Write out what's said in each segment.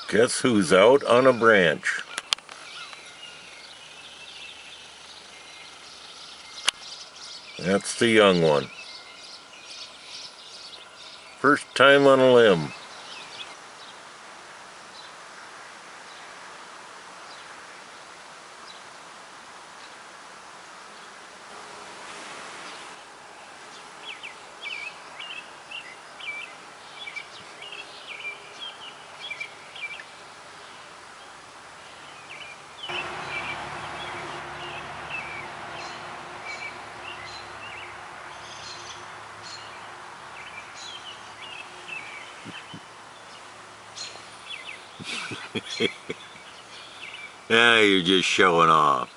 Guess who's out on a branch? That's the young one. First time on a limb. Yeah, you're just showing off.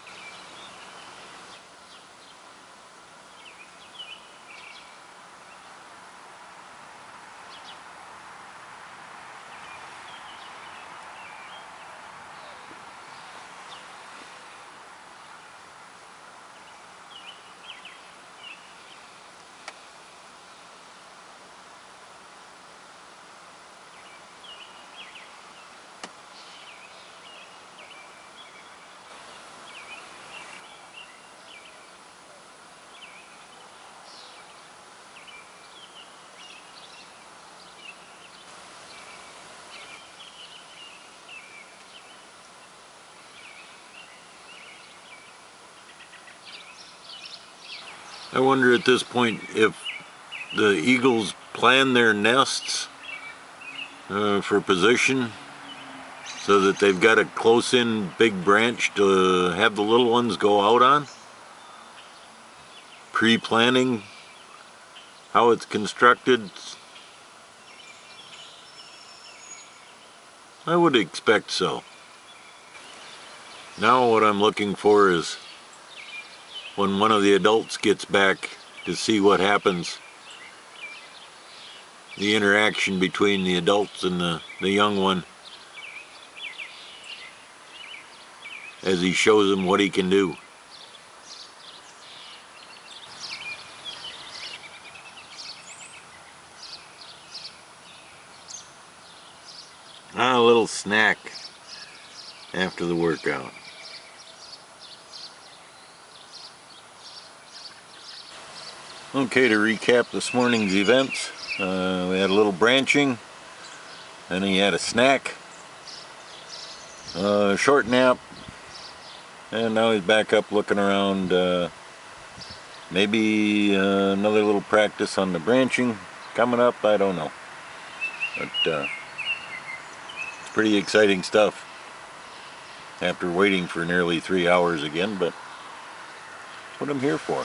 I wonder at this point if the eagles plan their nests for position so that they've got a close-in big branch to have the little ones go out on. Pre-planning how it's constructed. I would expect so. Now what I'm looking for is when one of the adults gets back to see what happens, the interaction between the adults and the young one as he shows them what he can do. A little snack after the workout. Okay, to recap this morning's events, we had a little branching, then he had a snack, a short nap, and now he's back up looking around. Maybe another little practice on the branching coming up, I don't know. But it's pretty exciting stuff after waiting for nearly 3 hours again, but that's what I'm here for.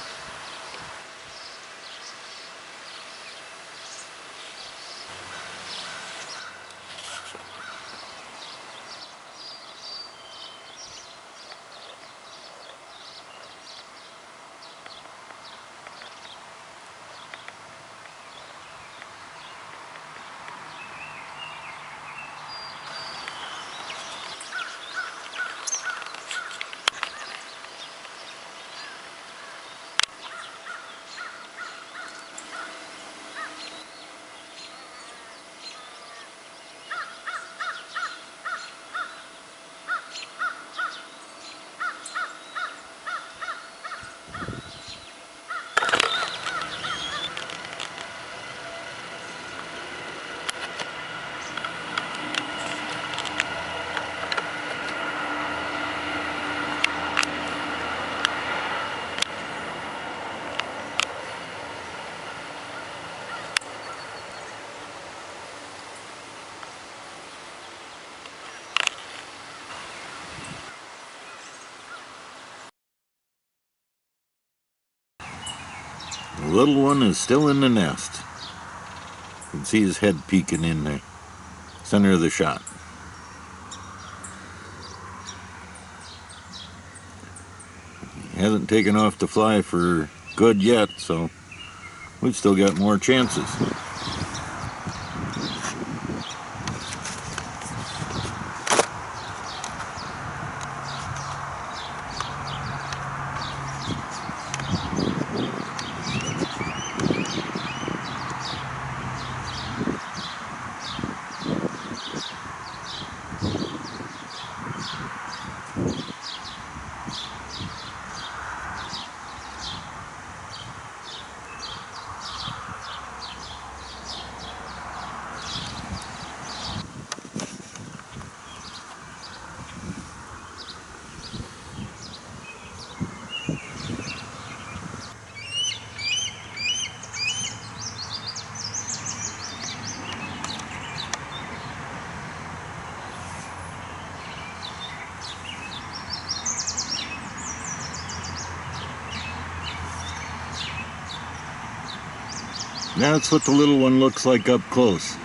The little one is still in the nest. You can see his head peeking in the center of the shot. He hasn't taken off to fly for good yet, so we've still got more chances. That's what the little one looks like up close.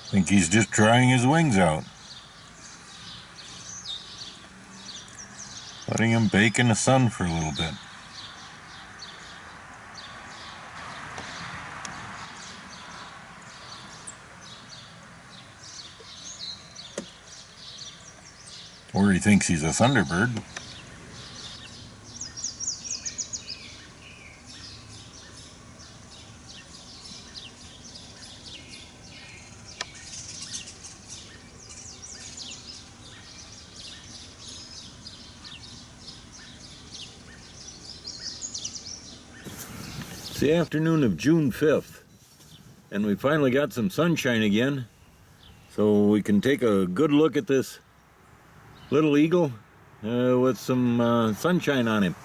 I think he's just trying his wings out. Letting him bake in the sun for a little bit. Or he thinks he's a thunderbird. It's the afternoon of June 5th, and we finally got some sunshine again, so we can take a good look at this little eagle with some sunshine on him.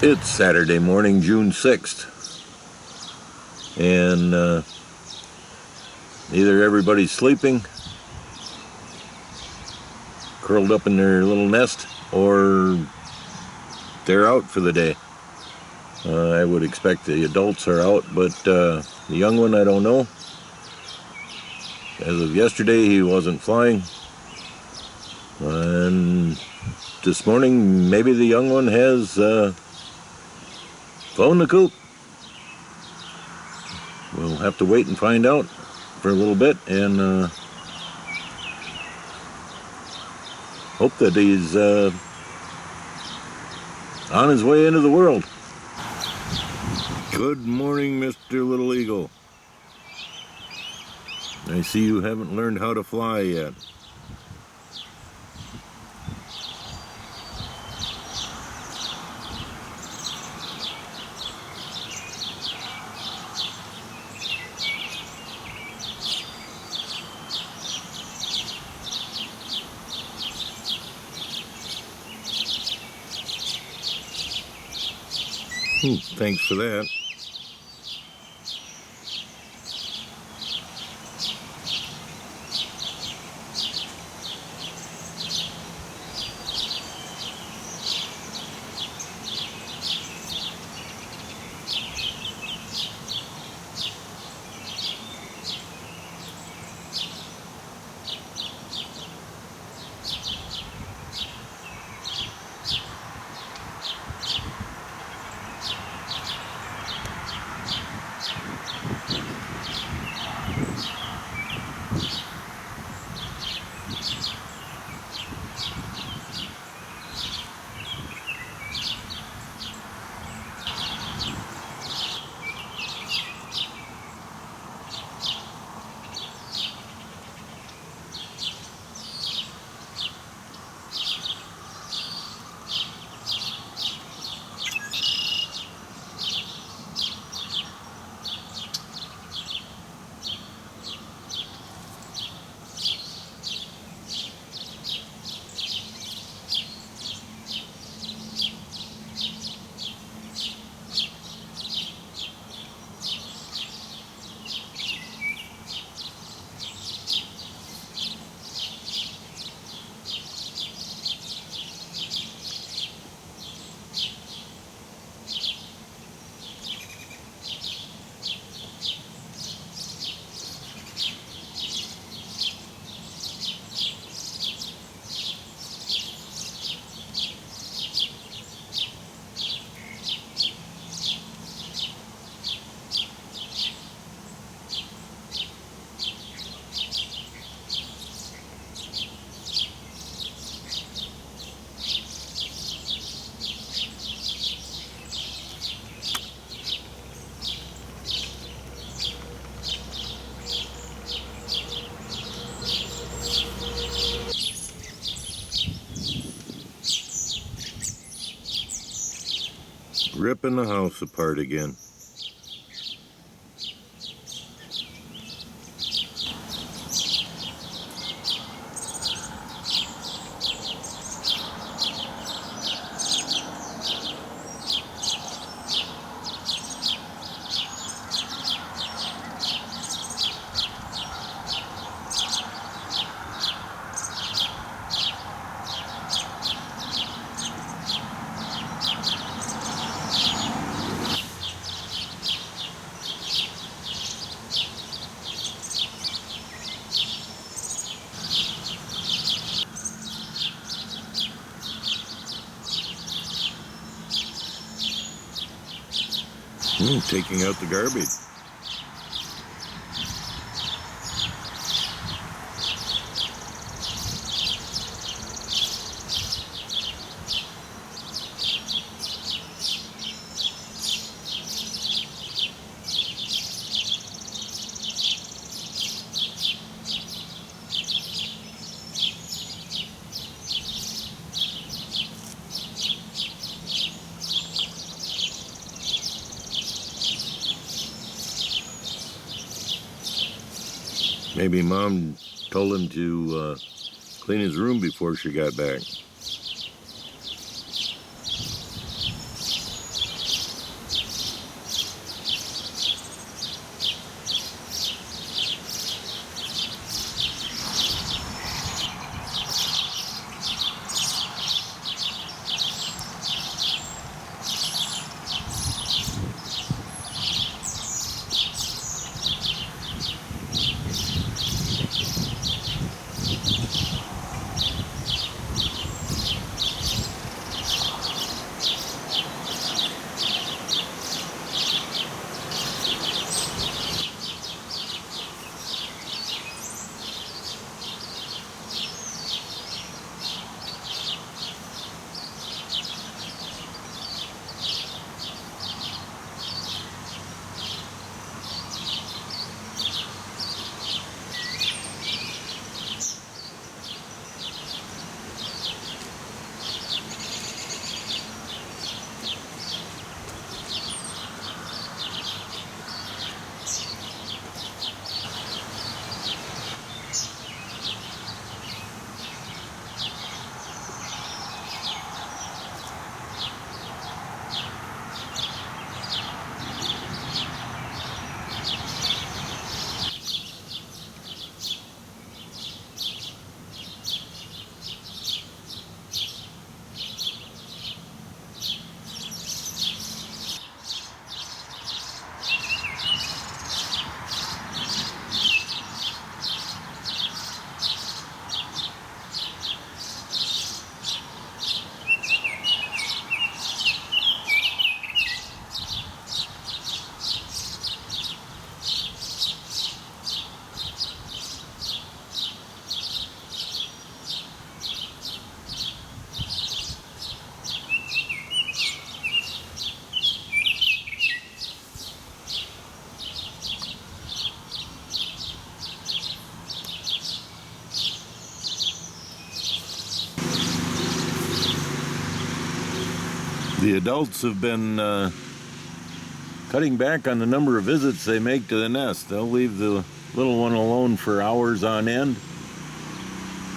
It's Saturday morning, June 6th, and either everybody's sleeping, curled up in their little nest, or they're out for the day. I would expect the adults are out, but the young one, I don't know. As of yesterday, he wasn't flying, and this morning, maybe the young one has flown the coop. We'll have to wait and find out for a little bit, and hope that he's on his way into the world. Good morning, Mr. Little Eagle. I see you haven't learned how to fly yet. Thanks for that. ripping the house apart again. Taking out the garbage. Maybe Mom told him to clean his room before she got back. The adults have been cutting back on the number of visits they make to the nest. They'll leave the little one alone for hours on end.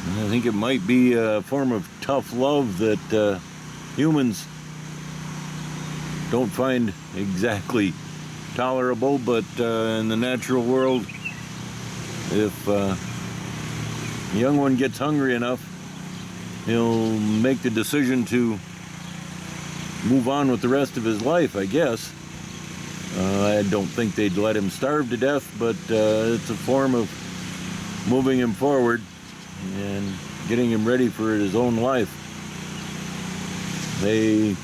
And I think it might be a form of tough love that humans don't find exactly tolerable, but in the natural world, if a young one gets hungry enough, he'll make the decision to move on with the rest of his life, I guess. I don't think they'd let him starve to death, but it's a form of moving him forward and getting him ready for his own life. They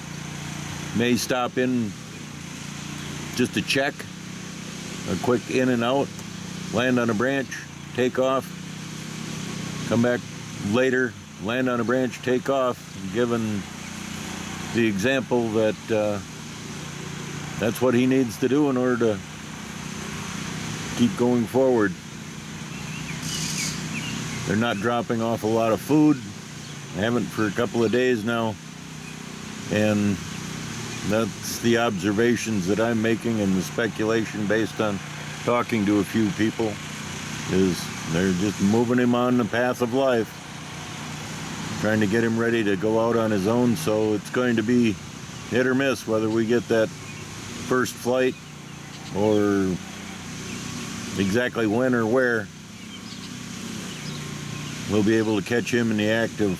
may stop in just to check, a quick in and out, land on a branch, take off, come back later, land on a branch, take off, given the example that that's what he needs to do in order to keep going forward. They're not dropping off a lot of food. I haven't for a couple of days now. And That's the observations that I'm making, and the speculation based on talking to a few people is they're just moving him on the path of life, trying to get him ready to go out on his own. So it's going to be hit or miss whether we get that first flight, or exactly when or where we'll be able to catch him in the act of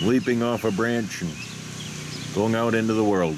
leaping off a branch and going out into the world.